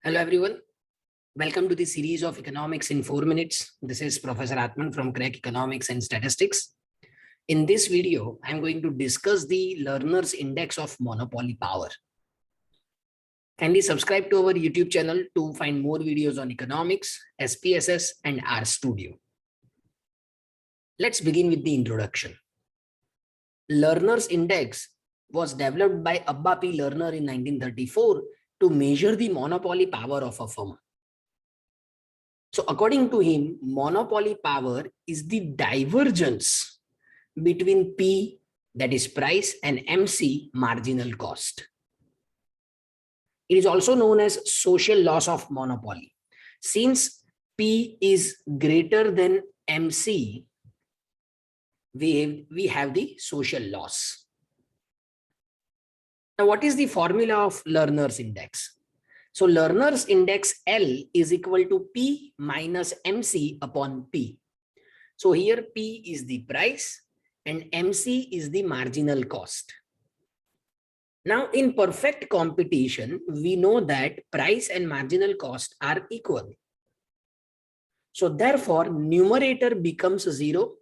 Hello everyone, welcome to the series of Economics in 4 minutes. This is Professor Atman from Crack Economics and Statistics. In this video, I'm going to discuss the Learner's Index of Monopoly Power. Kindly subscribe to our YouTube channel to find more videos on economics, SPSS and RStudio. Let's begin with the introduction. Learner's Index was developed by Abba P. Lerner in 1934 to measure the monopoly power of a firm. So according to him, monopoly power is the divergence between P, that is price, and MC, marginal cost. It is also known as social loss of monopoly. Since P is greater than MC, we have the social loss. Now, what is the formula of Lerner's index? So Lerner's index L is equal to P minus MC upon P. So here P is the price and MC is the marginal cost. Now in perfect competition, we know that price and marginal cost are equal. So therefore numerator becomes 0.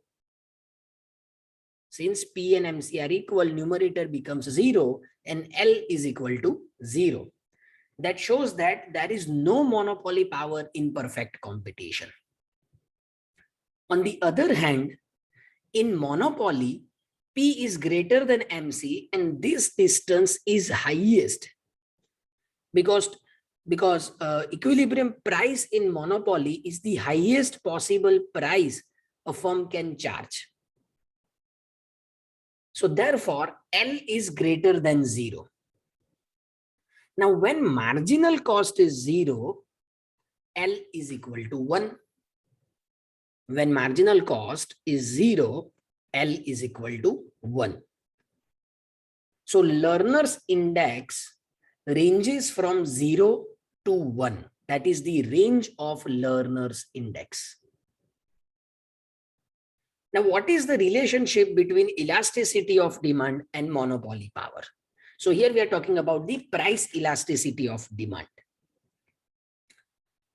Since P and MC are equal, numerator becomes 0 and L is equal to 0. That shows that there is no monopoly power in perfect competition. On the other hand, in monopoly, P is greater than MC and this distance is highest because equilibrium price in monopoly is the highest possible price a firm can charge. So therefore, L is greater than 0. Now, when marginal cost is 0, L is equal to 1. When marginal cost is 0, L is equal to 1. So Lerner's index ranges from 0 to 1. That is the range of Lerner's index. Now, what is the relationship between elasticity of demand and monopoly power? So here we are talking about the price elasticity of demand.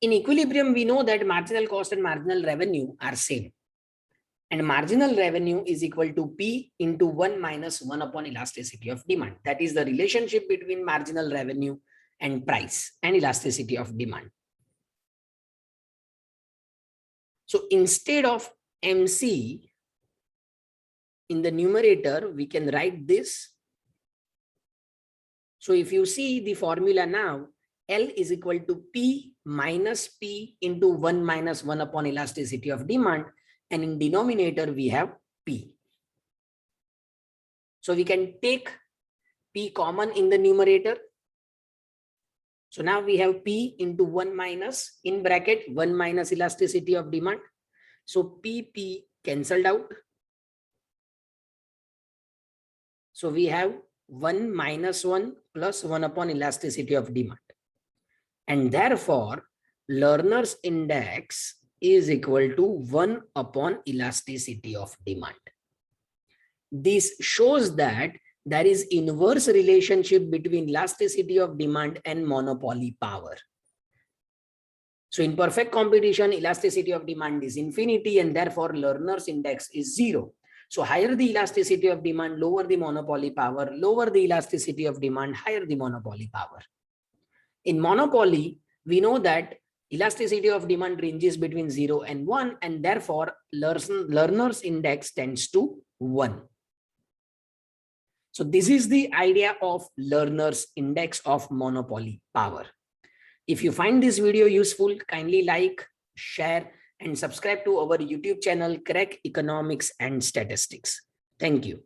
In equilibrium, we know that marginal cost and marginal revenue are same. And marginal revenue is equal to P into 1 minus 1 upon elasticity of demand. That is the relationship between marginal revenue and price and elasticity of demand. So instead of MC, in the numerator, we can write this. So if you see the formula now, L is equal to P minus P into 1 minus 1 upon elasticity of demand. And in denominator, we have P. So we can take P common in the numerator. So now we have P into 1 minus, in bracket, 1 minus elasticity of demand. So P cancelled out. So we have 1 minus 1 plus 1 upon elasticity of demand. And therefore, Lerner's index is equal to 1 upon elasticity of demand. This shows that there is inverse relationship between elasticity of demand and monopoly power. So in perfect competition, elasticity of demand is infinity and therefore Lerner's index is 0. So higher the elasticity of demand, lower the monopoly power, lower the elasticity of demand, higher the monopoly power. In monopoly, we know that elasticity of demand ranges between 0 and 1 and therefore Lerner's index tends to 1. So this is the idea of Lerner's index of monopoly power. If you find this video useful, kindly like, share, and subscribe to our YouTube channel, Crack Economics and Statistics. Thank you.